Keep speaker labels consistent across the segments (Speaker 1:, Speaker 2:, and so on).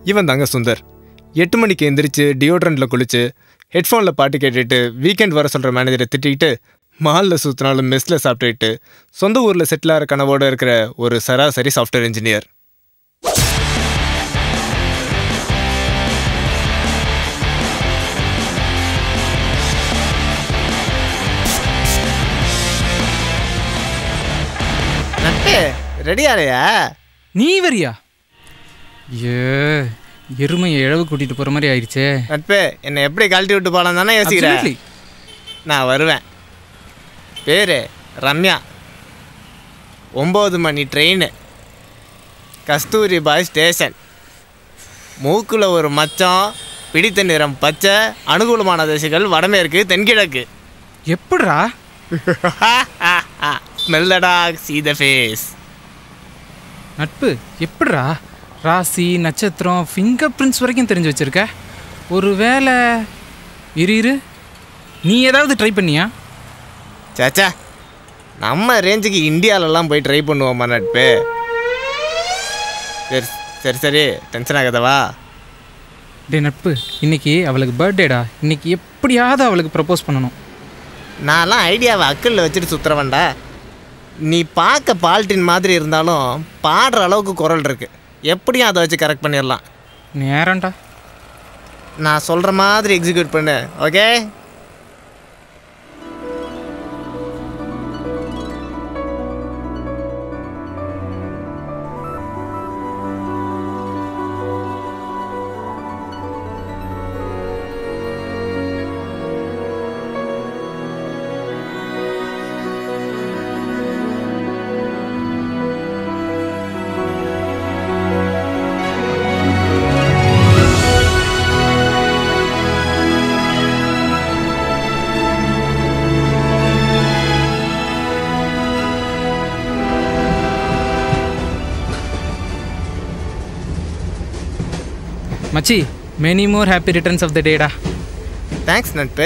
Speaker 1: இவன் தாங்க சுந்தர். 8 மணிக்கு எந்திரிச்சு டியோட்ரண்ட்டில் குளிச்சு ஹெட்ஃபோனில் பாட்டு கேட்டுட்டு வீக்கெண்ட் வர சொல்கிற மேனேஜரை திட்டிக்கிட்டு மாலில் சுற்றினாலும் மெஸ்ஸில் சாப்பிட்டுக்கிட்டு சொந்த ஊரில் செட்டில் ஆகிற கனவோடு இருக்கிற ஒரு சராசரி சாஃப்ட்வேர் இன்ஜினியர். ரெடியாலையா?
Speaker 2: நீ வரியா? எருமையை இழவு கூட்டிட்டு போற மாதிரி ஆயிடுச்சே.
Speaker 1: நட்பே, என்னை எப்படி கழட்டி விட்டு போகலாம் தானே யோசிக்கிறேன். நான் வருவேன். பேரு ரம்யா. 9 மணி ட்ரெயின். கஸ்தூரி பாய் ஸ்டேஷன். மூக்குல ஒரு மச்சம், பிடித்த நிறம் பச்சை, அனுகூலமான திசைகள் வடமேற்கு தென்கிழக்கு.
Speaker 2: எப்படிரா?
Speaker 1: Smell the dog, see the face.
Speaker 2: நட்பு எப்படிரா? ராசி நட்சத்திரம் ஃபிங்கர் பிரிண்ட்ஸ் வரைக்கும் தெரிஞ்சு வச்சிருக்க. ஒரு வேளை இரு நீ ஏதாவது ட்ரை பண்ணியா?
Speaker 1: சாச்சா, நம்ம ரேஞ்சுக்கு இந்தியாவிலலாம் போய் ட்ரை பண்ணுவோம்மா நட்பு. சரி சரி, டென்ஷன் ஆகாதவா?
Speaker 2: டே நட்பு, இன்னைக்கு அவளுக்கு பர்த்டேடா. இன்னைக்கு எப்படியாவது அவளுக்கு ப்ரப்போஸ் பண்ணணும்.
Speaker 1: நான்லாம் ஐடியாவை அக்கல்ல வச்சுட்டு சுற்றுறவன்டா. நீ பார்க்க பால்டின் மாதிரி இருந்தாலும் பாடுற அளவுக்கு குரல் இருக்குது. எப்படியும் அதை வச்சு கரெக்ட் பண்ணிடலாம்.
Speaker 2: நேரம்டா.
Speaker 1: நான் சொல்கிற மாதிரி எக்ஸிக்யூட் பண்ணு, ஓகே?
Speaker 2: மச்சி, many more happy returns of the டேடா.
Speaker 1: தேங்க்ஸ் நட்பு.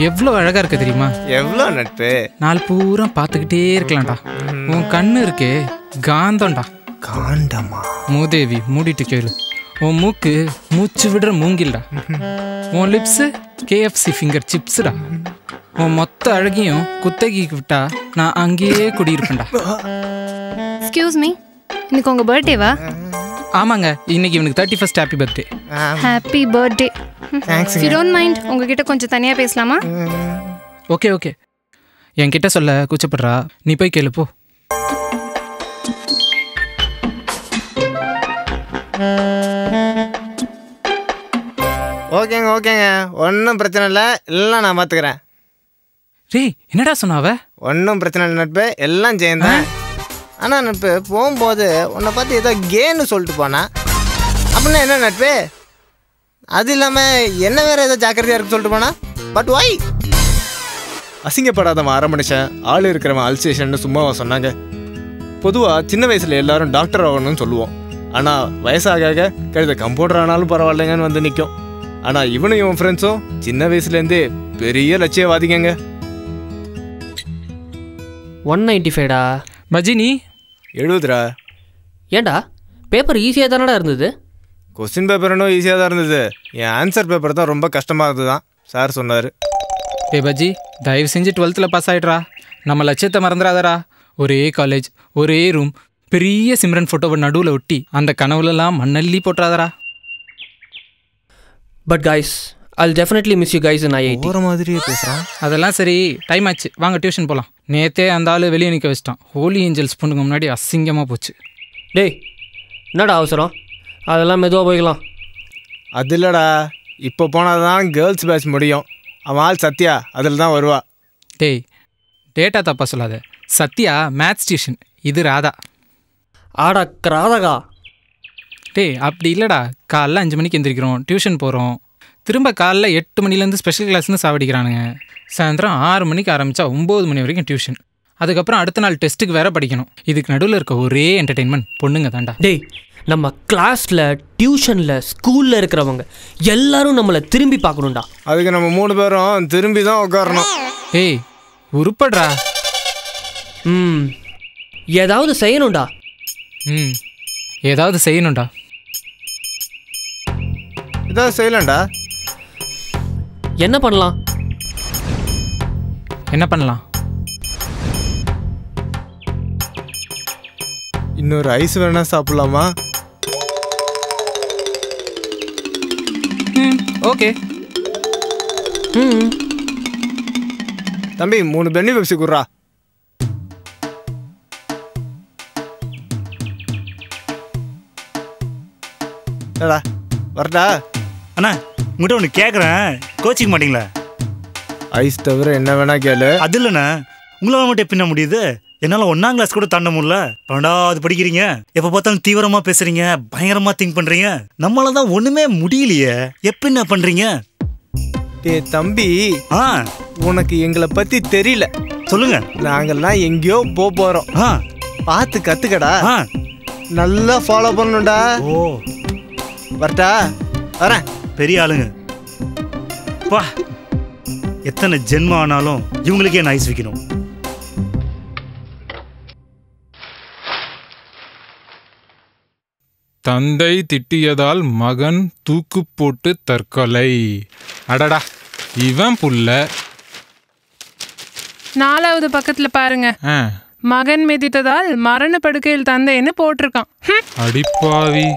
Speaker 2: எவ்வளோ அழகாக இருக்கு தெரியுமா?
Speaker 1: எவ்வளோ நட்பு?
Speaker 2: நாள் பூரா பார்த்துக்கிட்டே இருக்கலாம்டா. உன் கண்ணு இருக்கே காந்தம்டா.
Speaker 1: காண்டமா?
Speaker 2: மூதேவி, மூடிட்டு கேளு. உன் மூக்கு மூச்சு விடுற மூங்கில்டா. உன் லிப்ஸு KFC ஃபிங்கர் சிப்ஸ்டா. உன் மொத்த அழகியும் குத்தகைக்கு விட்டா நான் அங்கேயே குடியிருப்பேன்டா.
Speaker 3: எக்ஸ்கியூஸ் மீ, இன்னைக்கு உங்கள் பர்த்டேவா?
Speaker 2: ஆமாங்க, இன்னைக்கு இவனுக்கு 31st happy birthday.
Speaker 3: Happy birthday.
Speaker 1: Thanks.
Speaker 3: You don't mind உங்ககிட்ட கொஞ்சம் தனியாக பேசலாமா?
Speaker 2: Okay okay. என்கிட்ட சொல்ல கூச்சப்படுறா, நீ போய் கேளு போ.
Speaker 1: ஓகேங்க ஓகேங்க, ஒன்றும் பிரச்சனை இல்லை, எல்லாம் நான் பார்த்துக்கிறேன்.
Speaker 2: டேய், என்னடா சொன்னாவ?
Speaker 1: ஒன்றும் பிரச்சனை இல்லை நட்பு, எல்லாம் ஜெயந்தான். ஆனால் நட்பு, போகும்போது உன்னை பார்த்து ஏதோ கேன்னு சொல்லிட்டு போனா அப்படின்னா என்ன நட்பு? அது இல்லாமல் என்ன வேறு ஏதோ ஜாக்கிரதையாக இருக்கு சொல்லிட்டு போனா? But why? அசிங்கப்படாதவன் அரை மனுஷன், ஆள் இருக்கிறவன் அல்சேஷன்னு சும்மாவா சொன்னாங்க? பொதுவாக சின்ன வயசில் எல்லாரும் டாக்டர் ஆகணும்னு சொல்லுவோம். ஆனால் வயசாக கழுத கம்பவுண்டர் ஆனாலும் பரவாயில்லைங்கன்னு வந்து நிற்கும். ஆனால் இவனும் இவன் ஃப்ரெண்ட்ஸும் சின்ன வயசுலேருந்தே பெரிய லட்சியவாதிங்க.
Speaker 4: 195டா.
Speaker 2: மஜினி
Speaker 1: 70.
Speaker 4: ஏண்டா, பேப்பர் ஈஸியாக தானடா இருந்தது?
Speaker 1: கொஸ்டின் பேப்பர் இன்னும் ஈஸியாக தான் இருந்தது. என் ஆன்சர் பேப்பர் தான் ரொம்ப கஷ்டமாக இருந்தது தான் சார் சொன்னார்.
Speaker 2: டே பஜ்ஜி, தயவு செஞ்சு 12th பாஸ் ஆகிடுறா. நம்ம லட்சியத்தை மறந்துடாதரா. ஒரே காலேஜ், ஒரே ரூம், பெரிய சிம்ரன் ஃபோட்டோவை நடுவில் ஒட்டி அந்த கனவுலலாம் மண்ணள்ளி போட்டுறாதரா.
Speaker 4: But guys, I'll definitely miss you guys in IIT.
Speaker 1: போகிற மாதிரியே பேசுகிறான்.
Speaker 2: அதெல்லாம் சரி, டைம் ஆச்சு, வாங்க டியூஷன் போகலாம். நேற்றே அந்த ஆள் வெளியே நிற்க வச்சிட்டான். ஹோலி ஏஞ்சல்ஸ் பொண்ணுங்க முன்னாடி அசிங்கமாக போச்சு.
Speaker 4: டேய், என்னடா அவசரம்? அதெல்லாம் மெதுவாக போய்க்கலாம்.
Speaker 1: அது இல்லைடா, இப்போ போனால் தான் கேர்ள்ஸ் பேட்ச் முடியும். அவன் ஆள் சத்யா அதில் தான் வருவா.
Speaker 2: டேய், டேட்டா தப்பா சொல்லாத. சத்யா மேத்ஸ் டியூஷன், இது ராதா.
Speaker 4: ஆடா கிராதகா.
Speaker 2: டேய், அப்படி இல்லைடா. காலைல 5 மணிக்கு எந்திரிக்கிறோம், டியூஷன் போகிறோம். திரும்ப காலைல 8 மணிலேருந்து ஸ்பெஷல் கிளாஸ்னு சாவடிக்கிறானுங்க. சாயந்தரம் 6 மணிக்கு ஆரம்பித்தா 9 மணி வரைக்கும் டியூஷன். அதுக்கப்புறம் அடுத்த நாள் டெஸ்ட்டுக்கு வேற படிக்கணும். இதுக்கு நடுவில் இருக்க ஒரே என்டர்டெயின்மெண்ட் பொண்ணுங்க தாண்டா.
Speaker 4: டேய், நம்ம கிளாஸில், டியூஷனில், ஸ்கூலில் இருக்கிறவங்க எல்லாரும் நம்மளை திரும்பி பார்க்கணும்டா.
Speaker 1: அதுக்கு நம்ம 3 பேரும் திரும்பி தான் உட்காரணும்.
Speaker 2: ஏய், உருப்படுறா.
Speaker 4: ஏதாவது செய்யணும்டா.
Speaker 2: ஏதாவது செய்யணும்டா.
Speaker 1: இதான் செய்யலாம்டா.
Speaker 4: என்ன பண்ணலாம்?
Speaker 2: என்ன பண்ணலாம்?
Speaker 1: இன்னொரு ஐஸ் வேணா சாப்பிடலாமா?
Speaker 2: ஓகே.
Speaker 1: தம்பி 3 பென்னி பெப்சி குடுறா. ஏடா வரடா.
Speaker 5: அண்ணா உங்கள்கிட்ட ஒன்று கேட்குறேன், கோச்சிக்க மாட்டீங்களா?
Speaker 1: ஐஸ் தவிர என்ன வேணா கேளு.
Speaker 5: அது இல்லைண்ணா, உங்களால் மட்டும் பின்ன முடியுது, என்னால் 1ஆம் கிளாஸ் கூட தாண்ட முடியல. 12வது படிக்கிறீங்க, எப்போ பார்த்தாலும் தீவிரமாக பேசுறீங்க, பயங்கரமாக திங்க் பண்ணுறீங்க. நம்மளால தான் ஒன்றுமே முடியலையே, எப்போ என்ன பண்ணுறீங்க?
Speaker 1: தம்பி உனக்கு எங்களை பற்றி தெரியல.
Speaker 5: சொல்லுங்க.
Speaker 1: நாங்கள்லாம் எங்கேயோ போகிறோம். பார்த்து கற்றுக்கடா. நல்லா ஃபாலோ பண்ணணும்டா.
Speaker 5: ஓ
Speaker 1: வரட்டா? வரேன்.
Speaker 5: பெரிய ஆளுங்க பா. எத்தனை ஜென்மம் ஆனாலும் இவங்களுக்கே நான் ஐஸ் வைக்கணும்.
Speaker 6: தந்தை திட்டியதால் மகன் தூக்கு போட்டு தற்கொலை. அடடா, இவன் புள்ள.
Speaker 7: 4வது பக்கத்துல பாருங்க. மகன் மிதித்ததால் மரண படுக்கையில் தந்தைன்னு போட்டிருக்கான்.
Speaker 6: அடிப்பாவி.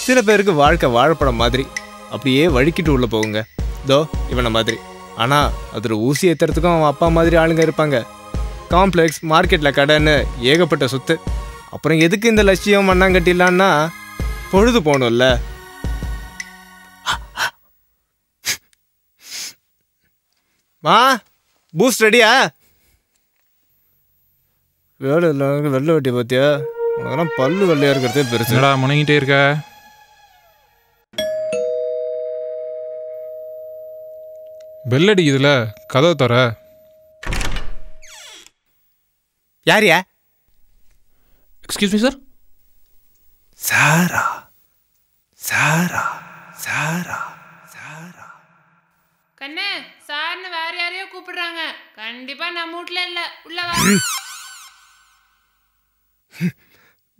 Speaker 1: சில பேருக்கு வாழ்க்கை வாழைப்படம் மாதிரி அப்படியே வழுக்கிட்டு உள்ள போகுங்க. தோ இவனை மாதிரி. ஆனால் அதில் ஊசி ஏற்றுறதுக்கும் அவன் அப்பா மாதிரி ஆளுங்க இருப்பாங்க. காம்ப்ளெக்ஸ், மார்க்கெட்டில் கடைன்னு ஏகப்பட்ட சொத்து. அப்புறம் எதுக்கு இந்த லட்சியம் மண்ணாங்கட்டிலான்னா பொழுது போகணும்ல. மா பூஸ்ட் ரெடியா? வேலை இல்லை வெள்ளை வெட்டி பார்த்தியா? உனக்கெல்லாம் பல்லு வெள்ளையா இருக்கிறதே பெருசு.
Speaker 6: முணங்கிட்டே இருக்க. பெல்லடி இதுல கதவை தர.
Speaker 1: யாரியா?
Speaker 8: Excuse me sir.
Speaker 1: சாரா சாரா சாரா சாரா.
Speaker 7: கண்ணே, சார்னு வேற யாரையோ கூப்பிடுறாங்க. கண்டிப்பா நம்ம வீட்ல இல்ல. உள்ள வா.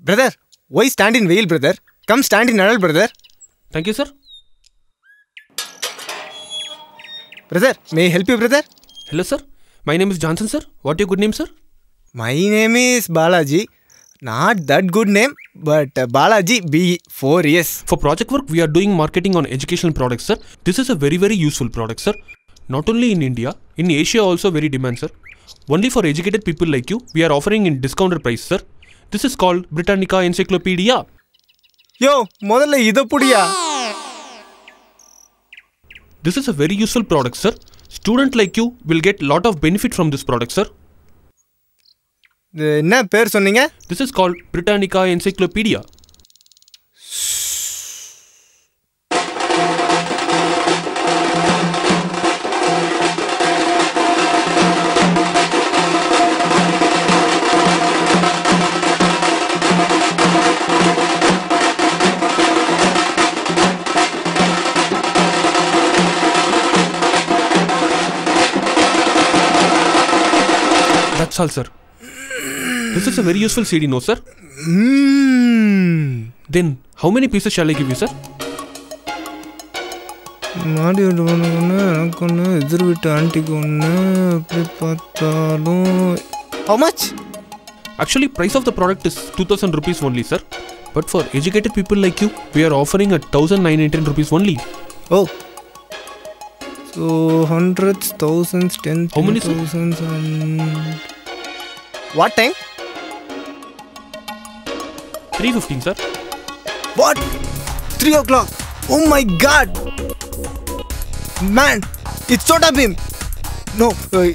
Speaker 1: Brother, why stand in veil, brother? Come stand in adult, brother.
Speaker 8: Thank you, sir.
Speaker 1: Brother, may I help you, brother?
Speaker 8: Hello, sir. My name is Johnson, sir. What your good name, sir?
Speaker 1: My name is Balaji. Not that good name, but Balaji BE 4 years.
Speaker 8: For project work, we are doing marketing on educational products, sir. This is a very, very useful product, sir. Not only in India, in Asia also very demand, sir. Only for educated people like you, we are offering in discounted price, sir. This is called Britannica Encyclopedia.
Speaker 1: Yo, முதல்ல இத புடியா.
Speaker 8: This is a very useful product, sir. Student like you will get lot of benefit from this product, sir.
Speaker 1: என்ன பேர் சொன்னீங்க?
Speaker 8: This is called Britannica Encyclopedia. That's all, sir. This is a very useful CD, no, sir? Then, how many pieces shall I give you, sir?
Speaker 1: மாடி வீட்டு ஒன்று எனக்கு ஒன்று எதிர் வீட்டு ஆண்டிக்கு ஒன்று எப்படி பார்த்தாலும். How much?
Speaker 8: Actually, price of the product is 2000 rupees only, sir. But for educated people like you, we are offering at 1910 rupees only.
Speaker 1: Oh. So, hundreds, thousands, tens,
Speaker 8: How many, sir?
Speaker 1: thousands and... What time?
Speaker 8: 3:15, sir.
Speaker 1: What? 3 o'clock? Oh my god! Man, it's Chota Bheem. No,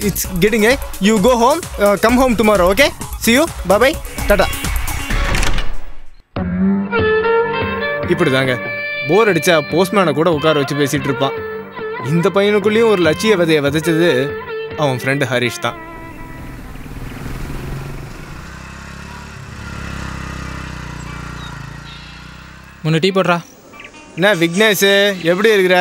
Speaker 1: it's getting late. You go home, come home tomorrow, okay? See you, bye-bye, tata. இப்படிதாங்க போர் அடிச்சா போஸ்ட்மேனை கூட உட்கார வச்சு பேசிட்டு இருப்பான். இந்த பையனுக்குள்ளேயும் ஒரு லட்சிய விதையை விதைச்சது அவன் ஃப்ரெண்டு ஹரிஷ் தான்.
Speaker 2: முன்ன டீ போடுறா.
Speaker 1: என்ன விக்னேஷ், எப்படி இருக்கிற?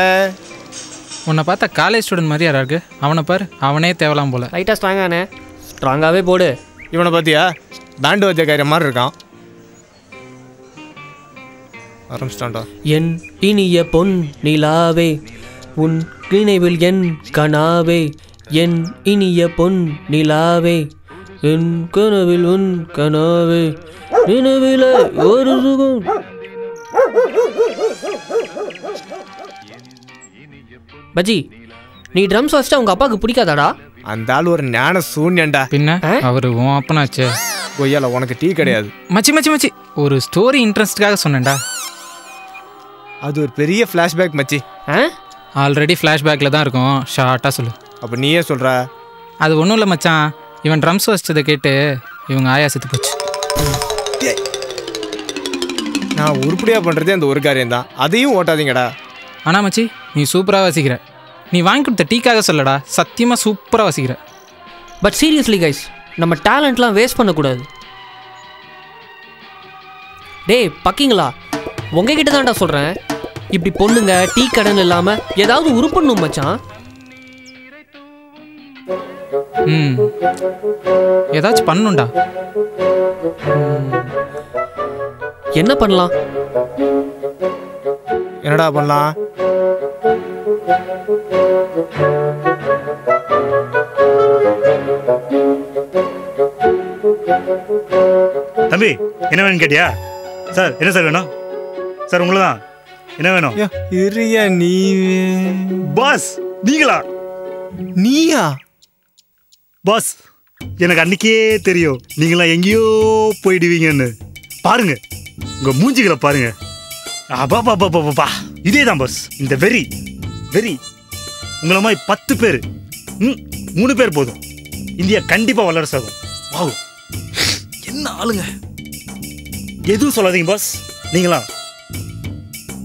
Speaker 2: உன்னை பார்த்தா காலேஜ் ஸ்டூடெண்ட் மாதிரி யாரா இருக்கு? அவனை பாரு, அவனே தேவலாம் போல.
Speaker 4: லைட்டாக ஸ்ட்ராங்கானே. ஸ்ட்ராங்காகவே போடு.
Speaker 1: இவனை பார்த்தியா? பேண்டு வச்சக்கார மாதிரி இருக்கான். ஆரம்பிச்சிட்டான்டா.
Speaker 4: என் இனிய பொன் நிலாவே உன் நினைவில் என் கனாவே, என் இனிய பொன் நிலாவே என் கனவில் உன் கனாவே, நினைவில் ஒரு சுகம். பஜ்ஜி, நீ ட்ரம்ஸ் வச்சுட்டு அவங்க அப்பாவுக்கு பிடிக்காதாடா?
Speaker 1: அந்த ஆள் ஒரு ஞான சூன்யண்டா.
Speaker 2: பின்ன அவர் உன் அப்பனாச்சே.
Speaker 1: கொய்யால உனக்கு டீ கிடையாது.
Speaker 2: மச்சி மச்சி மச்சி, ஒரு ஸ்டோரி இன்ட்ரெஸ்ட்காக சொன்னேன்டா.
Speaker 1: அது ஒரு பெரிய ஃப்ளாஷ்பேக் மச்சி.
Speaker 2: ஆல்ரெடி ஃப்ளாஷ்பேக்கில் தான் இருக்கும், ஷார்ட்டாக சொல்லு.
Speaker 1: அப்போ நீயே சொல்கிற?
Speaker 2: அது ஒன்றும் இல்லை மச்சான், இவன் ட்ரம்ஸ் வச்சதை கேட்டு இவங்க ஆயா செத்து போச்சு.
Speaker 1: நான் உருப்படியாக பண்ணுறதே அந்த ஒரு காரியம்தான், அதையும் ஓட்டாதீங்கடா.
Speaker 2: ஆனால் மச்சி, நீ சூப்பராக வசிக்கிற. நீ வாங்கி கொடுத்த டீக்காக சொல்லடா, சத்தியமாக சூப்பராக வசிக்கிற.
Speaker 4: பட் சீரியஸ்லி கைஸ், நம்ம டேலண்ட்லாம் வேஸ்ட் பண்ணக்கூடாது. டேய் பக்கிங்களா, உங்ககிட்ட தான்டா சொல்கிறேன். இப்படி பொண்ணுங்க டீ கடன் இல்லாமல் ஏதாவது உருப்படணும் மச்சான்.
Speaker 2: ஏதாச்சும் பண்ணணும்டா.
Speaker 4: என்ன பண்ணலாம்?
Speaker 1: என்னடா பண்ணலாம்?
Speaker 5: தம்பி என்ன வேணும் கேட்டியா? சார் என்ன சார் வேணும்? சார் உங்களுக்கு தான் என்ன வேணும்?
Speaker 1: இரியா நீ
Speaker 5: பாஸ். நீங்களா?
Speaker 1: நீயா?
Speaker 5: பாஸ், எனக்கு அன்னைக்கே தெரியும் நீங்களாம் எங்கேயோ போயிடுவீங்கன்னு. பாருங்க உங்க மூஞ்சிகளை பாருங்க. அப்பா இதே தான் பாஸ். இந்த வெறி வெறி உங்களை மாதிரி 10 பேர் 3 பேர் போதும், இந்தியா கண்டிப்பா வல்லரசு ஆகும். வாவ், என்ன ஆளுங்க. எதுவும் சொல்லாதீங்க பாஸ். நீங்களா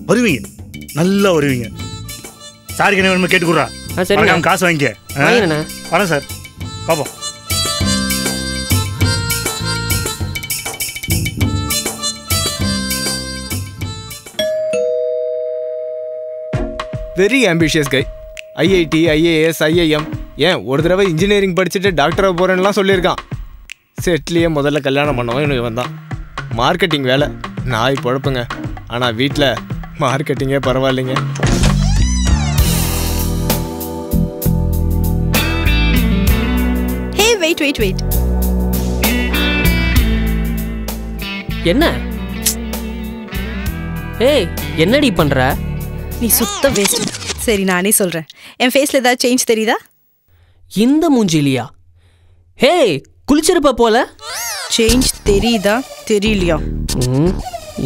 Speaker 5: வருவீங்க, நல்லா வருவீங்க. சாருக்கு என்ன வேணுமோ கேட்டுக்குறா. காசு வாங்கிக்க. வரேன் சார், பாப்போம்.
Speaker 1: வெரி ஆம்பிஷியஸ் கை. ஐஐடி, ஐஏஎஸ், ஐஐஎம், ஏன் ஒரு தடவை இன்ஜினியரிங் படிச்சுட்டு டாக்டராக போகிறேன்னுலாம் சொல்லியிருக்கான். செட்லேயே முதல்ல கல்யாணம் பண்ணவன் இவன் தான். மார்க்கெட்டிங் வேலை நாய் பொழப்புங்க. ஆனால் வீட்டில் மார்க்கெட்டிங்கே பரவாயில்லைங்க.
Speaker 9: Hey wait wait wait.
Speaker 4: என்ன? ஏய் என்னடி பண்ற?
Speaker 9: நீ சுத்த வேஸ்ட். சரி நானே சொல்றேன். என் ஃபேஸ்ல ஏதாவது சேஞ்ச் தெரியுதா?
Speaker 4: இந்த மூஞ்சிலியா? ஹே குளிச்சிருப்ப போல.
Speaker 9: சேஞ்ச் தெரியுதா தெரியலையா?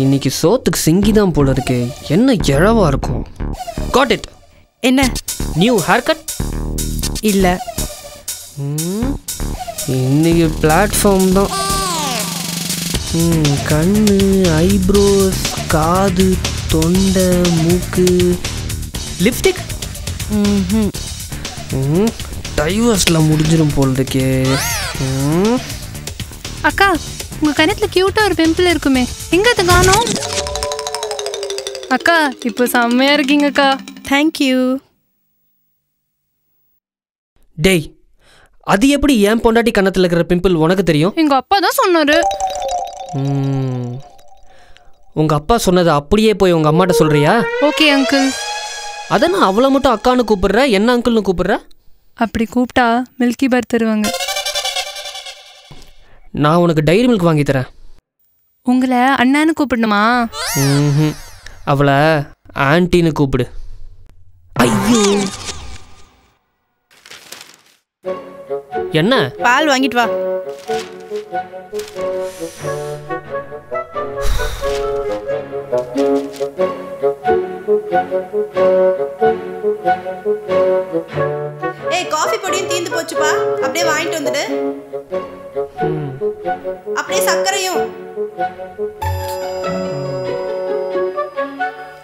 Speaker 4: இன்னைக்கு சோத்துக்கு சிங்கி தான் போல இருக்கு. என்ன இழவா இருக்கும். Got it.
Speaker 9: என்ன
Speaker 4: நியூ ஹேர் கட்?
Speaker 9: இல்ல,
Speaker 4: இன்னைக்கு பிளாட்ஃபார்ம் தான். கண்ணு, ஐப்ரோஸ், காது, தொண்டை, மூக்கு, லிப்ஸ்டிக். டைவர்ஸில் முடிஞ்சிடும் போல் இருக்கே.
Speaker 3: அக்கா, உங்க கணத்துல கியூட்டா ஒரு பிம்பிள் இருக்குமே, எங்க அது காணோம்? அக்கா இப்போ செம்மையா இருக்கீங்கக்கா.
Speaker 9: தேங்க்யூ.
Speaker 4: டேய், அது எப்படி என் பொண்டாட்டி கண்ணத்தில் இருக்கிற பிம்பிள் உனக்கு தெரியும்?
Speaker 3: எங்க அப்பா தான் சொன்னாரு.
Speaker 4: உங்க அப்பா சொன்னதை அப்படியே போய் உங்க அம்மாட்ட சொல்றியா?
Speaker 3: Okay uncle.
Speaker 4: அதை நான் அவளை மட்டும் அக்கான்னு கூப்பிடுற, என்ன அங்கிள்னு கூப்பிடுற?
Speaker 3: அப்படி கூப்பிட்டா மில்கி பார் தருவாங்க.
Speaker 4: நான் உனக்கு டைரி மில்க் வாங்கி தரேன்.
Speaker 3: உங்களை அண்ணான்னு கூப்பிடணுமா?
Speaker 4: அவளை ஆன்ட்டின்னு கூப்பிடு. ஐயோ, என்ன?
Speaker 9: பால் வாங்கிட்டு வா. ஏய், காஃபி பொடியும் தீந்து போச்சுப்பா, அப்படியே வாங்கிட்டு வந்துடு. அப்படியே சர்க்கரையும்.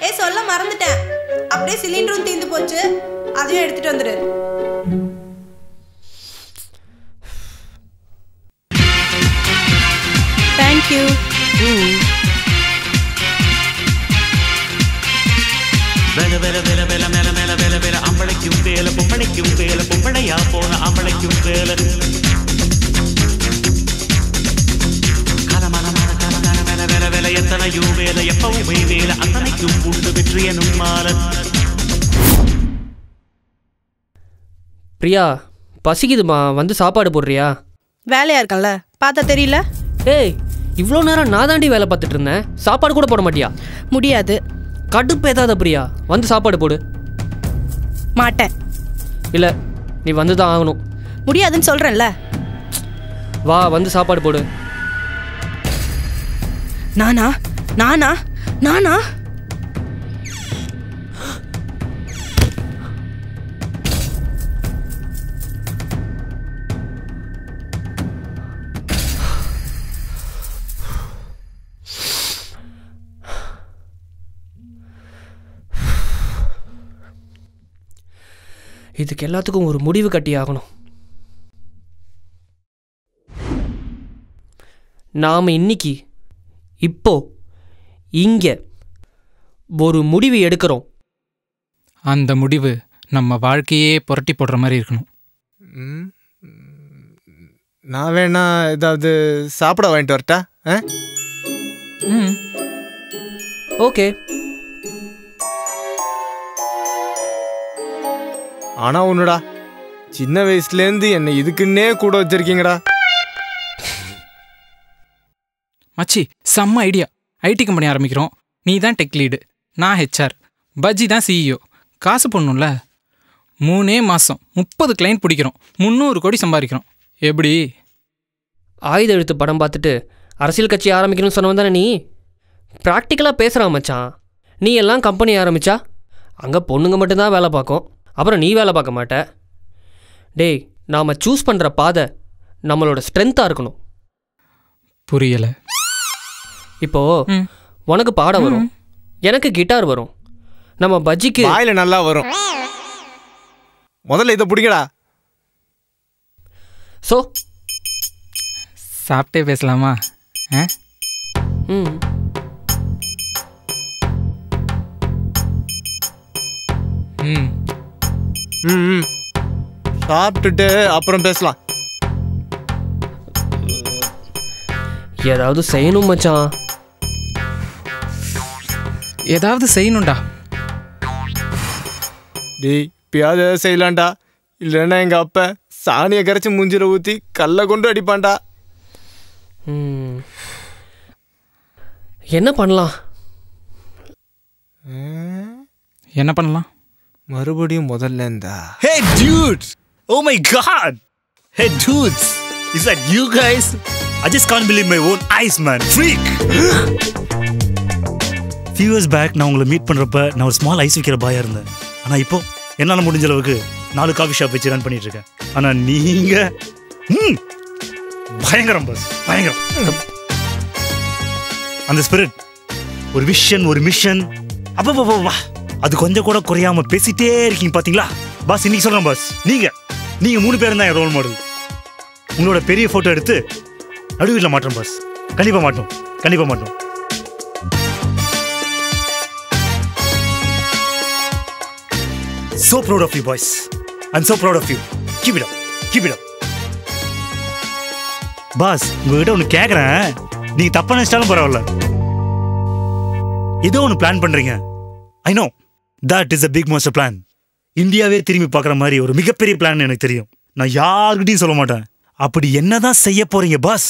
Speaker 9: ஏய், சொல்ல மறந்துட்டேன், அப்படியே சிலிண்டரும் தீந்து போச்சு, அதையும் எடுத்துட்டு வந்துடு. தேங்க்யூ.
Speaker 10: வேல வேல வேல வேல மேல மேல வேல வேல அம்பளைக்கும் வேல பொம்பளைக்கும் வேல பொம்பளையா போன அம்பளைக்கும் வேல எத்தனையோ வேலை எப்பவுமே வேலை அத்தனைக்கும் உண்டு வெற்றி எனும் மாலை.
Speaker 4: பிரியா பசிக்குதுமா, வந்து சாப்பாடு போடுறியா?
Speaker 9: வேலையா இருக்கல, பார்த்தா தெரியல.
Speaker 4: ஏய், இவ்வளோ நேரம் நான் தாண்டி வேலை பார்த்துட்டு இருந்தேன், சாப்பாடு கூட போட மாட்டியா?
Speaker 9: முடியாது.
Speaker 4: கடுப்பு ஏதாத பிரியா, வந்து சாப்பாடு போடு.
Speaker 9: மாட்டேன்.
Speaker 4: இல்லை, நீ வந்து தான் ஆகணும்.
Speaker 9: முடியாதுன்னு சொல்கிறேன்ல.
Speaker 4: வா, வந்து சாப்பாடு போடு.
Speaker 9: நானா நானா நானா
Speaker 4: இதுக்கு எல்லாத்துக்கும் ஒரு முடிவு கட்டி ஆகணும். நாம் இன்னைக்கு இப்போ இங்கே ஒரு முடிவு எடுக்கிறோம்.
Speaker 2: அந்த முடிவு நம்ம வாழ்க்கையே புரட்டி போடுற மாதிரி இருக்கணும்.
Speaker 1: நான் வேணா ஏதாவது சாப்பிட வாங்கிட்டு வரட்டா?
Speaker 4: ஓகே.
Speaker 1: ஆனா ஒண்ணுடா, சின்ன வயசுலேருந்து என்னை இதுக்குன்னே கூட வச்சிருக்கீங்கடா.
Speaker 2: மச்சி, செம்ம ஐடியா. ஐடி கம்பெனி ஆரம்பிக்கிறோம். நீ தான் டெக் லீடு, நான் ஹெச்ஆர், பஜ்ஜி தான் சிஇஓ. காசு போடணும்ல. 3 மாதம் 30 கிளைண்ட் பிடிக்கிறோம், 300 கோடி சம்பாதிக்கிறோம். எப்படி?
Speaker 4: ஆயுத எழுத்து படம் பார்த்துட்டு அரசியல் கட்சி ஆரம்பிக்கணும்னு சொன்னவன் தானே நீ? ப்ராக்டிக்கலாக பேசுகிறான் மச்சான். நீ எல்லாம் கம்பெனி ஆரம்பித்தா அங்கே பொண்ணுங்க மட்டும்தான் வேலை பார்க்கும், அப்புறம் நீ வேலை பார்க்க மாட்ட. டேய், நாம் சூஸ் பண்ணுற பாதை நம்மளோட ஸ்ட்ரென்த்தாக இருக்கணும்.
Speaker 2: புரியலை.
Speaker 4: இப்போது உனக்கு பாட வரும், எனக்கு கிட்டார் வரும், நம்ம பஜ்ஜிக்கு
Speaker 1: வாயில நல்லா வரும். முதல்ல இதை பிடிக்கடா.
Speaker 4: ஸோ
Speaker 2: சாப்பிட்டே பேசலாமா?
Speaker 1: சாப்பிட்டுட்டு அப்புறம் பேசலாம்.
Speaker 4: ஏதாவது செய்யணும் மச்சான்.
Speaker 2: ஏதாவது செய்யணும்டா.
Speaker 1: டேய், இப்பயாவது எதாவது செய்யலாம்டா. இல்லைன்னா எங்கள் அப்பா சாணியை கரைச்சி மூஞ்சில ஊற்றி கல்லை கொண்டு அடிப்பான்டா.
Speaker 4: என்ன பண்ணலாம்?
Speaker 2: என்ன பண்ணலாம்?
Speaker 1: மறுபடியும் முதல்ல இருந்தா.
Speaker 5: Hey dudes! Oh my god! Hey dudes! Is that you guys? I just can't believe my own eyes, man. Freak! Few years back நான் உங்களை மீட் பண்ணுறப்ப நான் ஒரு ஸ்மால் ஐஸ் விற்கிற பாயாக இருந்தேன். ஆனால் இப்போ என்னால் முடிஞ்ச அளவுக்கு 4 காஃபி ஷாப் வச்சு ரன் பண்ணிட்டு இருக்கேன். ஆனால் நீங்கள் பயங்கரம் பஸ், பயங்கரம். அந்த ஸ்பிரிட், ஒரு விஷன், ஒரு மிஷன், அப்பா அது கொஞ்சம் கூட குறையாம பேசிட்டே இருக்கீங்க பாத்தீங்களா பாஸ்? இன்னைக்கு சொல்றேன் பாஸ், நீங்க 3 பேரும் தான் என் ரோல் மாடல். உங்களோட பெரிய போட்டோ எடுத்து நடுவில் மாட்டோம் பாஸ். கண்டிப்பா மாட்டோம், கண்டிப்பா மாட்டோம். So proud of you boys. I'm so proud of you. Keep it up. Keep it up. Boss, உங்ககிட்ட ஒன்று கேட்குறேன், நீங்க தப்பா நினைச்சாலும் பரவாயில்ல. ஏதோ ஒன்று பிளான் பண்றீங்க. I know that is a big master plan. இந்தியாவே திரும்பி பார்க்குற மாதிரி ஒரு மிகப்பெரிய பிளான் எனக்கு தெரியும். நான் யாருக்கிட்டையும் சொல்ல மாட்டேன். அப்படி என்னதான் செய்ய போறீங்க பாஸ்?